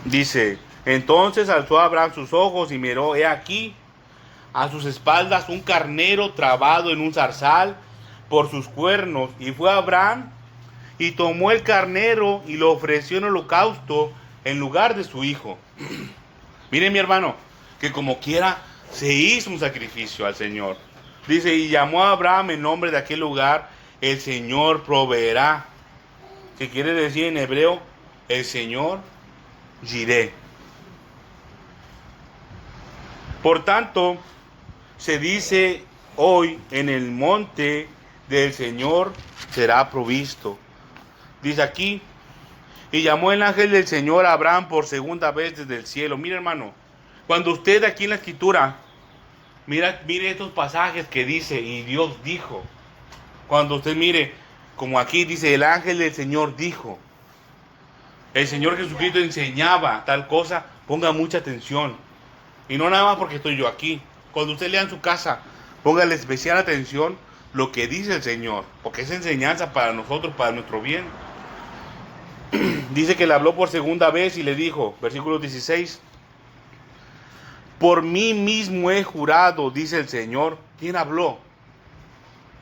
Dice, entonces alzó Abraham sus ojos y miró, he aquí, a sus espaldas un carnero trabado en un zarzal por sus cuernos. Y fue Abraham y tomó el carnero y lo ofreció en holocausto en lugar de su hijo. Miren, mi hermano, que como quiera se hizo un sacrificio al Señor. Dice, y llamó a Abraham en nombre de aquel lugar, el Señor proveerá. Que quiere decir en hebreo, el Señor Jireh. Por tanto, se dice hoy, en el monte del Señor será provisto. Dice aquí, y llamó el ángel del Señor a Abraham por segunda vez desde el cielo. Mira, hermano, cuando usted aquí en la escritura, mire estos pasajes que dice, y Dios dijo. Cuando usted mire, como aquí dice, el ángel del Señor dijo. El Señor Jesucristo enseñaba tal cosa, ponga mucha atención. Y no nada más porque estoy yo aquí, cuando usted lea en su casa, póngale especial atención lo que dice el Señor, porque es enseñanza para nosotros, para nuestro bien. Dice que le habló por segunda vez y le dijo, versículo 16, por mí mismo he jurado, dice el Señor. ¿Quién habló?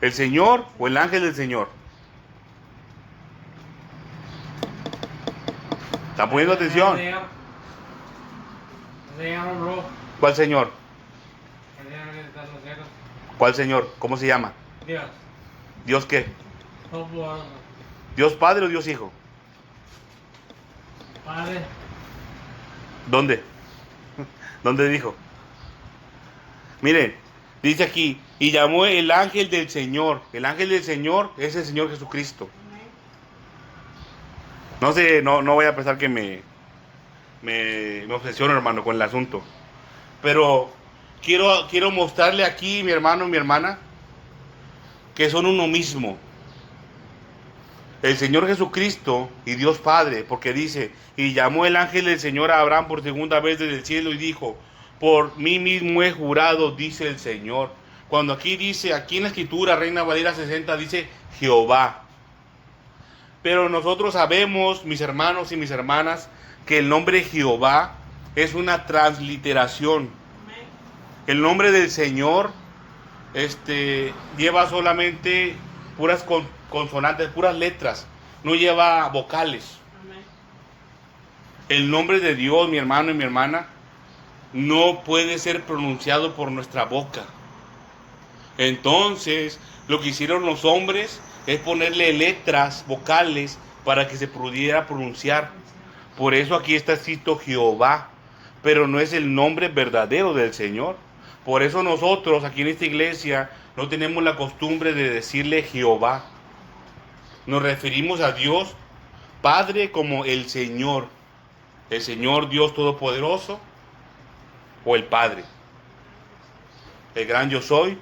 ¿El Señor o el ángel del Señor? ¿Están poniendo atención? El Señor habló. ¿Cuál Señor? El Señor que está en los cielos. ¿Cuál Señor? ¿Cómo se llama? Dios. ¿Dios qué? Todopoderoso. ¿Dios Padre o Dios Hijo? Padre. ¿Dónde? ¿Dónde dijo? Miren, dice aquí, y llamó el ángel del Señor. El ángel del Señor es el Señor Jesucristo. No sé, no voy a pensar que me obsesiono, hermano, con el asunto. Pero quiero mostrarle aquí, mi hermano y mi hermana, que son uno mismo. El Señor Jesucristo y Dios Padre, porque dice, y llamó el ángel del Señor a Abraham por segunda vez desde el cielo y dijo, por mí mismo he jurado, dice el Señor. Cuando aquí dice, aquí en la escritura, Reina Valera 60, dice Jehová. Pero nosotros sabemos, mis hermanos y mis hermanas, que el nombre Jehová es una transliteración. El nombre del Señor lleva solamente puras consonantes, puras letras, no lleva vocales. El nombre de Dios, mi hermano y mi hermana, no puede ser pronunciado por nuestra boca. Entonces, lo que hicieron los hombres es ponerle letras vocales para que se pudiera pronunciar. Por eso aquí está escrito Jehová, pero no es el nombre verdadero del Señor. Por eso nosotros aquí en esta iglesia no tenemos la costumbre de decirle Jehová. Nos referimos a Dios Padre como el Señor Dios Todopoderoso o el Padre, el gran yo soy.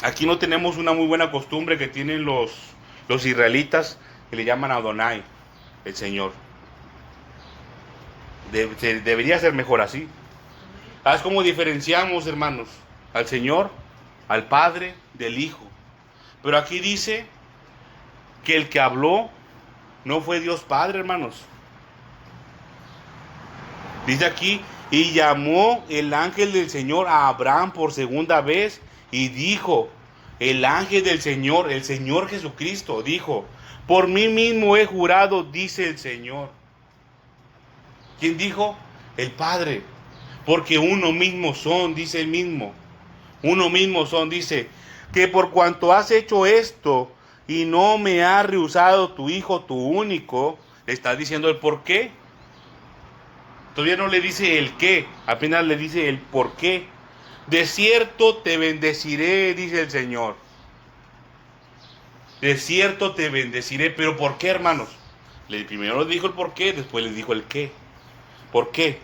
Aquí no tenemos una muy buena costumbre que tienen los israelitas, que le llaman Adonai, el Señor. Debería ser mejor así. ¿Sabes cómo diferenciamos, hermanos? Al Señor, al Padre, del Hijo. Pero aquí dice que el que habló no fue Dios Padre, hermanos. Dice aquí, y llamó el ángel del Señor a Abraham por segunda vez y dijo, el ángel del Señor, el Señor Jesucristo, dijo, por mí mismo he jurado, dice el Señor. ¿Quién dijo? El Padre. Porque uno mismo son, dice el mismo. Uno mismo son, dice, que por cuanto has hecho esto y no me has rehusado tu hijo, tu único, le está diciendo el por qué. Todavía no le dice el qué, apenas le dice el por qué. De cierto te bendeciré, dice el Señor. De cierto te bendeciré. ¿Pero por qué, hermanos? Primero le dijo el por qué, después les dijo el qué. ¿Por qué?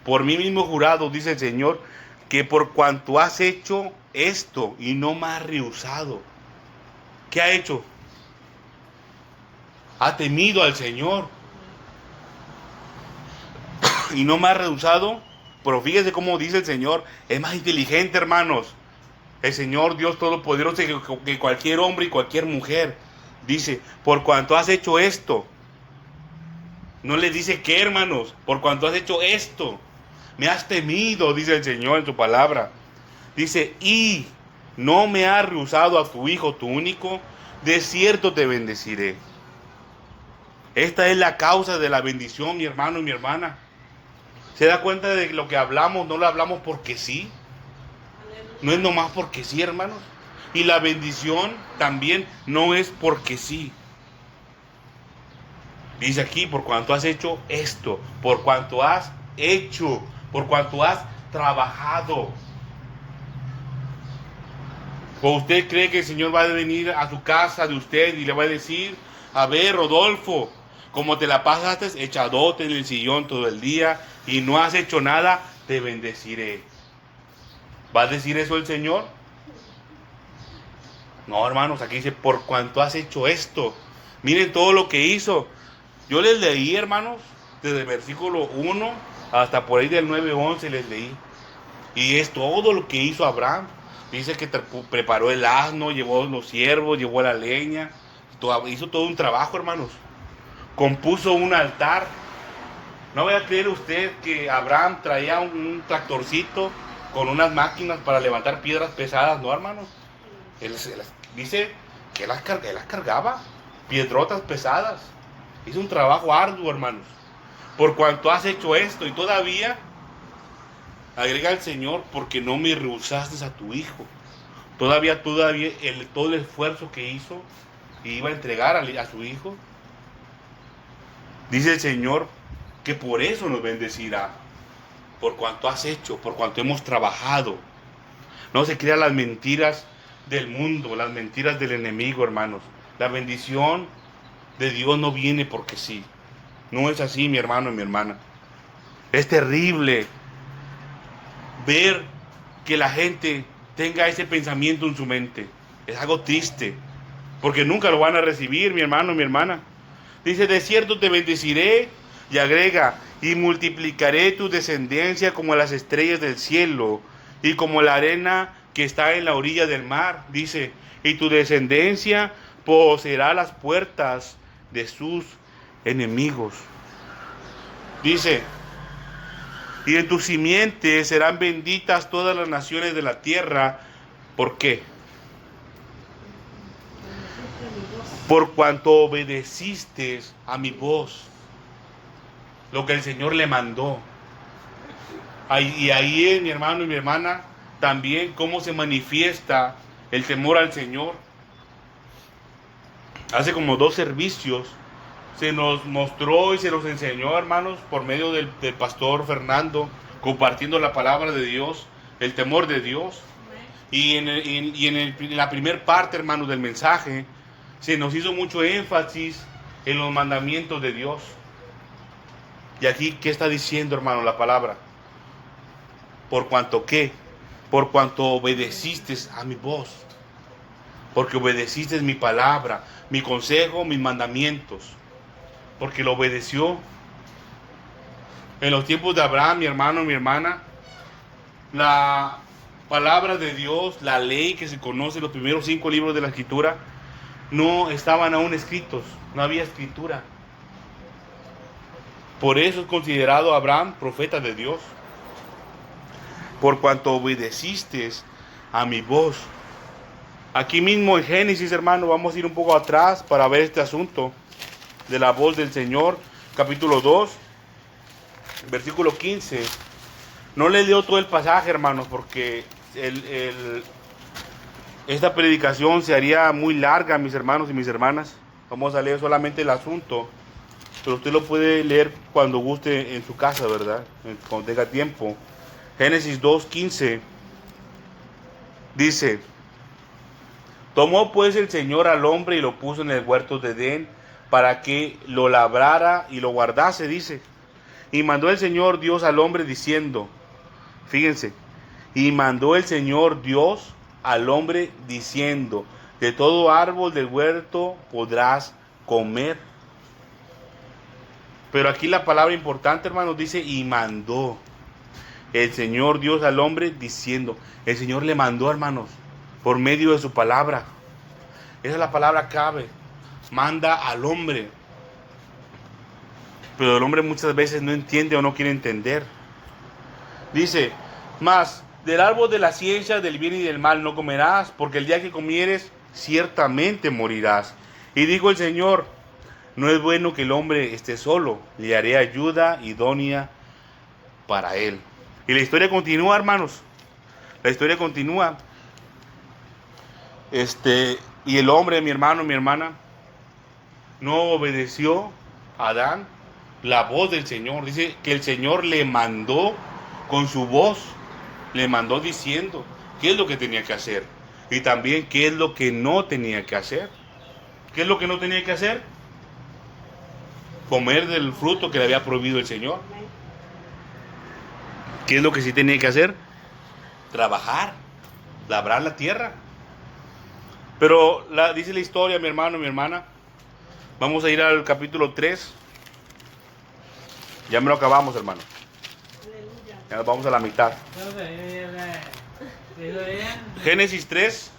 Por mí mismo jurado, dice el Señor, que por cuanto has hecho esto y no me has rehusado. ¿Qué ha hecho? Ha temido al Señor y no me ha rehusado. Pero fíjese cómo dice el Señor, es más inteligente, hermanos. El Señor Dios Todopoderoso que cualquier hombre y cualquier mujer. Dice, por cuanto has hecho esto. No le dice qué, hermanos, por cuanto has hecho esto. Me has temido, dice el Señor en su palabra. Dice, y no me has rehusado a tu hijo, tu único, de cierto te bendeciré. Esta es la causa de la bendición, mi hermano y mi hermana. ¿Se da cuenta de que lo que hablamos no lo hablamos porque sí? No es nomás porque sí, hermanos. Y la bendición también no es porque sí. Dice aquí, por cuanto has hecho esto, por cuanto has hecho, por cuanto has trabajado. ¿O usted cree que el Señor va a venir a su casa de usted y le va a decir, a ver, Rodolfo, como te la pasaste echadote en el sillón todo el día y no has hecho nada, te bendeciré? ¿Va a decir eso el Señor? No, hermanos, aquí dice, por cuanto has hecho esto. Miren todo lo que hizo. Yo les leí, hermanos, desde el versículo 1 hasta por ahí del 9:11 les leí. Y es todo lo que hizo Abraham. Dice que preparó el asno, llevó los ciervos, llevó la leña. Hizo todo un trabajo, hermanos. Compuso un altar. No vaya a creer usted que Abraham traía un tractorcito con unas máquinas para levantar piedras pesadas. No, hermanos. Dice que él las cargaba. Piedrotas pesadas. Hizo un trabajo arduo, hermanos. Por cuanto has hecho esto y todavía, agrega el Señor, porque no me rehusaste a tu hijo. Todavía todo el esfuerzo que hizo y iba a entregar a su hijo. Dice el Señor que por eso nos bendecirá. Por cuanto has hecho, por cuanto hemos trabajado. No se crean las mentiras del mundo, las mentiras del enemigo, hermanos. La bendición de Dios no viene porque sí. No es así, mi hermano y mi hermana. Es terrible ver que la gente tenga ese pensamiento en su mente. Es algo triste, porque nunca lo van a recibir, mi hermano y mi hermana. Dice, de cierto te bendeciré, y agrega, y multiplicaré tu descendencia como las estrellas del cielo, y como la arena que está en la orilla del mar. Dice, y tu descendencia poseerá las puertas de sus enemigos. Dice, y en tu simiente serán benditas todas las naciones de la tierra. ¿Por qué? Por cuanto obedeciste a mi voz, lo que el Señor le mandó. Y ahí, mi hermano y mi hermana, también cómo se manifiesta el temor al Señor. Hace como 2 servicios se nos mostró y se nos enseñó, hermanos, por medio del pastor Fernando, compartiendo la palabra de Dios, el temor de Dios. Y en la primera parte, hermanos, del mensaje, se nos hizo mucho énfasis en los mandamientos de Dios. Y aquí, ¿qué está diciendo, hermano, la palabra? ¿Por cuanto qué? Por cuanto obedeciste a mi voz. Porque obedeciste mi palabra, mi consejo, mis mandamientos. Porque lo obedeció. En los tiempos de Abraham, mi hermano, mi hermana, la palabra de Dios, la ley que se conoce, los primeros 5 libros de la Escritura, no estaban aún escritos, no había escritura. Por eso es considerado Abraham profeta de Dios. Por cuanto obedeciste a mi voz. Aquí mismo en Génesis, hermano, vamos a ir un poco atrás para ver este asunto de la voz del Señor, capítulo 2, versículo 15. No le leo todo el pasaje, hermanos, porque esta predicación se haría muy larga, mis hermanos y mis hermanas. Vamos a leer solamente el asunto, pero usted lo puede leer cuando guste en su casa, ¿verdad? Cuando tenga tiempo. Génesis 2:15 dice: tomó pues el Señor al hombre y lo puso en el huerto de Edén para que lo labrara y lo guardase, dice. Y mandó el Señor Dios al hombre diciendo, fíjense, y mandó el Señor Dios al hombre diciendo, de todo árbol del huerto podrás comer. Pero aquí la palabra importante, hermanos, dice, y mandó el Señor Dios al hombre diciendo. El Señor le mandó, hermanos, por medio de su palabra. Esa es la palabra clave. Manda al hombre. Pero el hombre muchas veces no entiende o no quiere entender. Dice, mas del árbol de la ciencia del bien y del mal no comerás, porque el día que comieres ciertamente morirás. Y dijo el Señor, no es bueno que el hombre esté solo, le haré ayuda idónea para él. Y la historia continúa, hermanos. La historia continúa. Y el hombre, mi hermano, mi hermana, no obedeció a Adán la voz del Señor. Dice que el Señor le mandó con su voz, le mandó diciendo qué es lo que tenía que hacer y también qué es lo que no tenía que hacer. ¿Qué es lo que no tenía que hacer? Comer del fruto que le había prohibido el Señor. ¿Qué es lo que sí tenía que hacer? Trabajar, labrar la tierra. Pero dice la historia, mi hermano, mi hermana. Vamos a ir al capítulo 3. Ya me lo acabamos, hermano. Ya nos vamos a la mitad. Dijo ella. Génesis 3.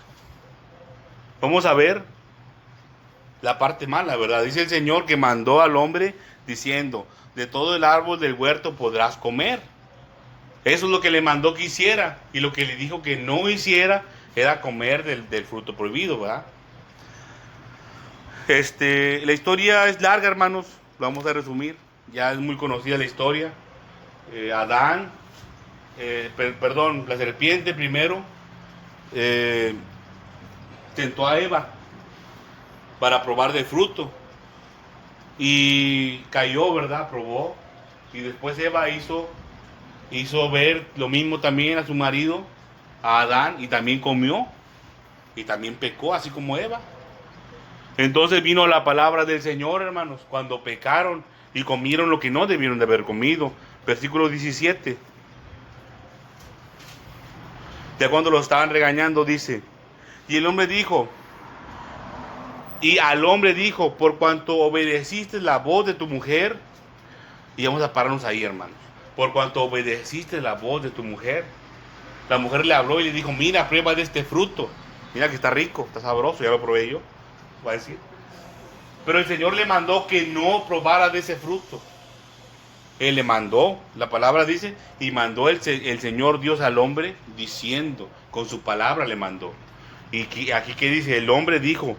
Vamos a ver la parte mala, ¿verdad? Dice el Señor que mandó al hombre diciendo, de todo el árbol del huerto podrás comer. Eso es lo que le mandó que hiciera. Y lo que le dijo que no hiciera era comer del fruto prohibido, ¿verdad? La historia es larga, hermanos. Lo vamos a resumir. Ya es muy conocida la historia. Adán, perdón, la serpiente primero tentó a Eva para probar del fruto. Y cayó, ¿verdad? Probó. Y después Eva hizo ver lo mismo también a su marido, a Adán, y también comió. Y también pecó, así como Eva. Entonces vino la palabra del Señor, hermanos, cuando pecaron y comieron lo que no debieron de haber comido. Versículo 17. Ya cuando lo estaban regañando, dice, y al hombre dijo, por cuanto obedeciste la voz de tu mujer, y vamos a pararnos ahí, hermanos, por cuanto obedeciste la voz de tu mujer, la mujer le habló y le dijo, mira, prueba de este fruto, mira que está rico, está sabroso, ya lo probé yo, va a decir. Pero el Señor le mandó que no probara de ese fruto. Él le mandó, la palabra dice, y mandó el Señor Dios al hombre diciendo, con su palabra le mandó. Y aquí que dice, el hombre dijo,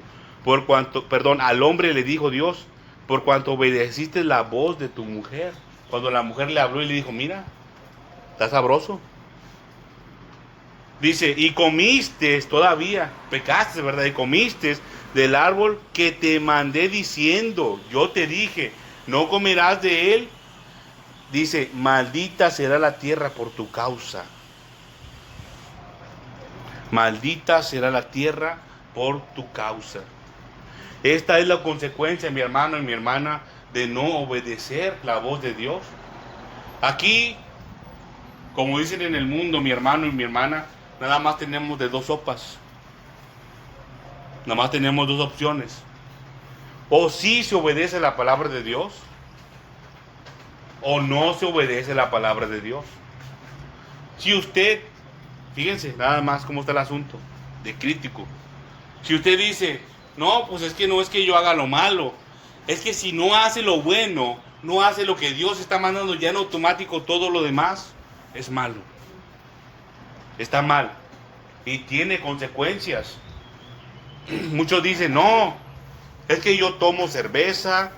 al hombre le dijo Dios, por cuanto obedeciste la voz de tu mujer. Cuando la mujer le habló y le dijo, mira, está sabroso. Dice, y comiste todavía, pecaste, ¿verdad? Y comiste del árbol que te mandé diciendo, yo te dije, no comerás de él. Dice, maldita será la tierra por tu causa. Maldita será la tierra por tu causa. Esta es la consecuencia, mi hermano y mi hermana, de no obedecer la voz de Dios. Aquí, como dicen en el mundo, mi hermano y mi hermana, nada más tenemos de dos sopas. Nada más tenemos dos opciones. O sí se obedece la palabra de Dios, o no se obedece la palabra de Dios. Si usted, fíjense nada más cómo está el asunto de crítico. Si usted dice, no, pues es que no es que yo haga lo malo, es que si no hace lo bueno, no hace lo que Dios está mandando, ya en automático todo lo demás es malo. Está mal y tiene consecuencias. Muchos dicen, no, es que yo tomo cerveza,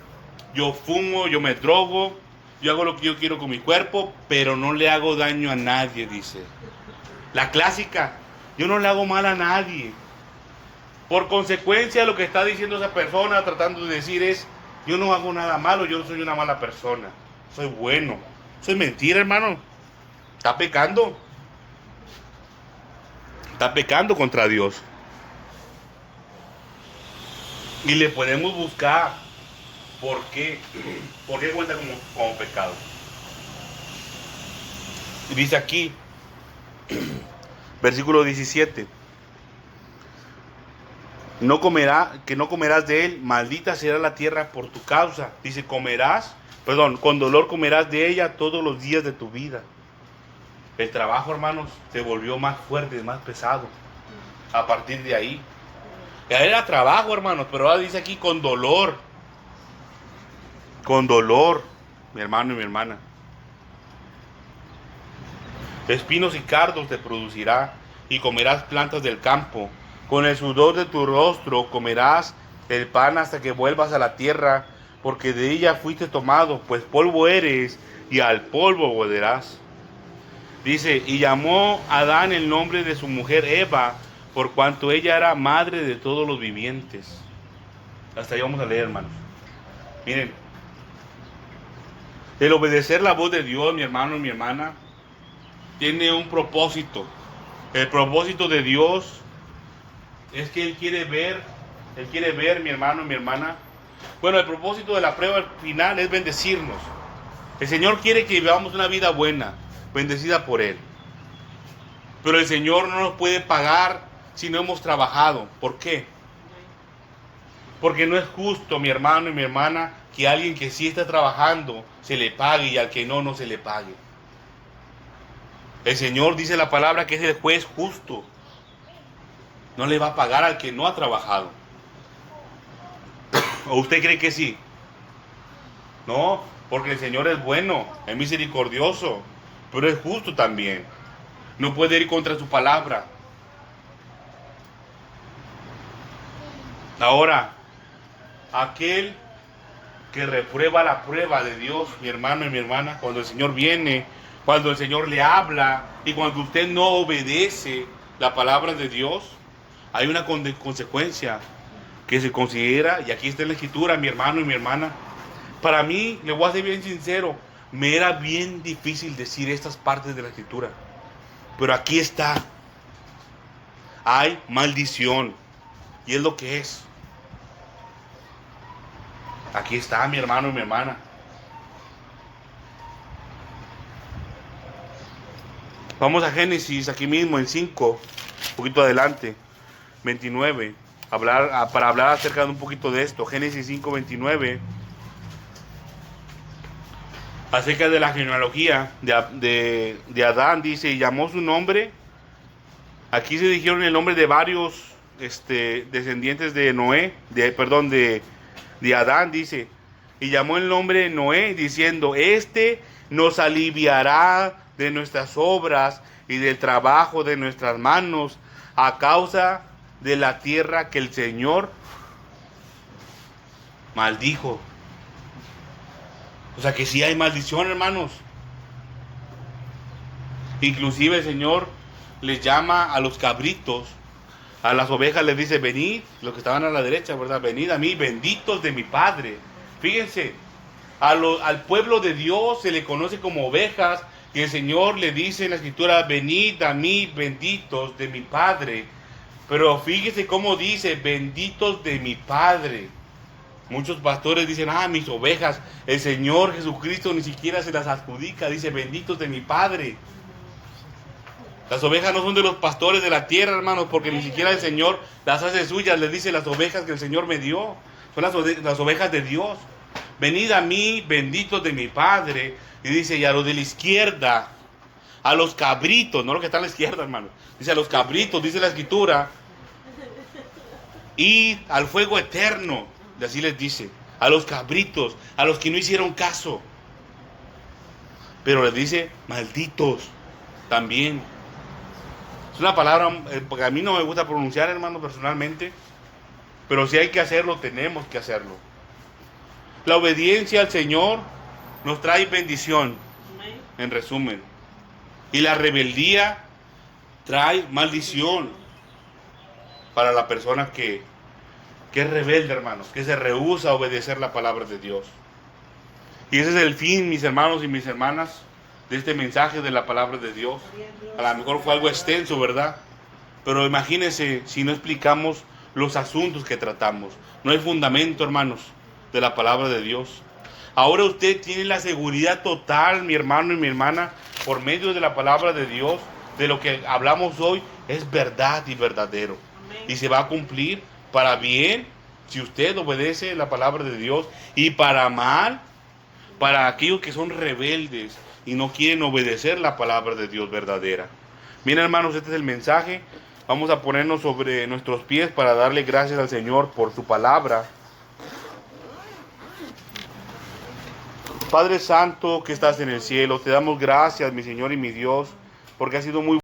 yo fumo, yo me drogo, yo hago lo que yo quiero con mi cuerpo, pero no le hago daño a nadie, dice. La clásica, yo no le hago mal a nadie. Por consecuencia, lo que está diciendo esa persona, tratando de decir es, yo no hago nada malo, yo no soy una mala persona, soy bueno. Eso es mentira, hermano. Está pecando. Está pecando contra Dios. Y le podemos buscar por qué cuenta como pecado. Y dice aquí, versículo 17, no comerás de él, maldita será la tierra por tu causa. Dice, con dolor comerás de ella todos los días de tu vida. El trabajo, hermanos, se volvió más fuerte, más pesado a partir de ahí. Era trabajo, hermanos, pero ahora dice aquí con dolor. Con dolor, mi hermano y mi hermana. Espinos y cardos te producirá, y comerás plantas del campo. Con el sudor de tu rostro comerás el pan hasta que vuelvas a la tierra, porque de ella fuiste tomado, pues polvo eres, y al polvo volverás. Dice, y llamó Adán el nombre de su mujer Eva, por cuanto ella era madre de todos los vivientes. Hasta ahí vamos a leer, hermanos. Miren, el obedecer la voz de Dios, mi hermano y mi hermana, tiene un propósito. El propósito de Dios es que Él quiere ver, mi hermano y mi hermana. Bueno, el propósito de la prueba final es bendecirnos. El Señor quiere que vivamos una vida buena, bendecida por Él. Pero el Señor no nos puede pagar si no hemos trabajado. ¿Por qué? Porque no es justo, mi hermano y mi hermana, que a alguien que sí está trabajando se le pague y al que no se le pague. El Señor dice la palabra que es el juez justo. No le va a pagar al que no ha trabajado. ¿O usted cree que sí? No, porque el Señor es bueno, es misericordioso, pero es justo también. No puede ir contra su palabra. Ahora, aquel que reprueba la prueba de Dios, mi hermano y mi hermana, cuando el Señor viene, cuando el Señor le habla y cuando usted no obedece la palabra de Dios, hay una consecuencia que se considera, y aquí está en la escritura, mi hermano y mi hermana. Para mí, le voy a ser bien sincero, me era bien difícil decir estas partes de la escritura, pero aquí está. Hay maldición, y es lo que es. Aquí está, mi hermano y mi hermana. Vamos a Génesis, aquí mismo en 5, un poquito adelante, 29, para hablar acerca de un poquito de esto. Génesis 5, 29, acerca de la genealogía de Adán, dice, y llamó su nombre. Aquí se dijeron el nombre de varios descendientes de Noé, de Adán, dice, y llamó el nombre Noé, diciendo, nos aliviará de nuestras obras y del trabajo de nuestras manos, a causa de la tierra que el Señor maldijo. O sea que sí hay maldición, hermanos. Inclusive el Señor les llama a los cabritos, a las ovejas les dice, venid, los que estaban a la derecha, ¿verdad? Venid a mí, benditos de mi Padre. Fíjense, al pueblo de Dios se le conoce como ovejas, y el Señor le dice en la escritura, venid a mí, benditos de mi Padre. Pero fíjense cómo dice, benditos de mi Padre. Muchos pastores dicen, mis ovejas, el Señor Jesucristo ni siquiera se las adjudica, dice, benditos de mi Padre. Las ovejas no son de los pastores de la tierra, hermanos, porque ni siquiera el Señor las hace suyas, les dice las ovejas que el Señor me dio. Son las ovejas de Dios. Venid a mí, benditos de mi Padre. Y dice, y a los de la izquierda, a los cabritos, no los que están a la izquierda, hermano. Dice a los cabritos, dice la escritura, y al fuego eterno. Y así les dice, a los cabritos, a los que no hicieron caso. Pero les dice, malditos, también. Es una palabra porque a mí no me gusta pronunciar, hermano, personalmente. Pero si hay que hacerlo, tenemos que hacerlo. La obediencia al Señor nos trae bendición, en resumen. Y la rebeldía trae maldición para la persona que es rebelde, hermanos, que se rehúsa a obedecer la palabra de Dios. Y ese es el fin, mis hermanos y mis hermanas, de este mensaje de la palabra de Dios. A lo mejor fue algo extenso, ¿verdad? Pero imagínense si no explicamos los asuntos que tratamos. No hay fundamento, hermanos, de la palabra de Dios. Ahora usted tiene la seguridad total, mi hermano y mi hermana, por medio de la palabra de Dios, de lo que hablamos hoy es verdad y verdadero. Y se va a cumplir para bien si usted obedece la palabra de Dios, y para mal para aquellos que son rebeldes y no quieren obedecer la palabra de Dios verdadera. Miren, hermanos, este es el mensaje. Vamos a ponernos sobre nuestros pies para darle gracias al Señor por su palabra. Padre Santo que estás en el cielo, te damos gracias, mi Señor y mi Dios, porque ha sido muy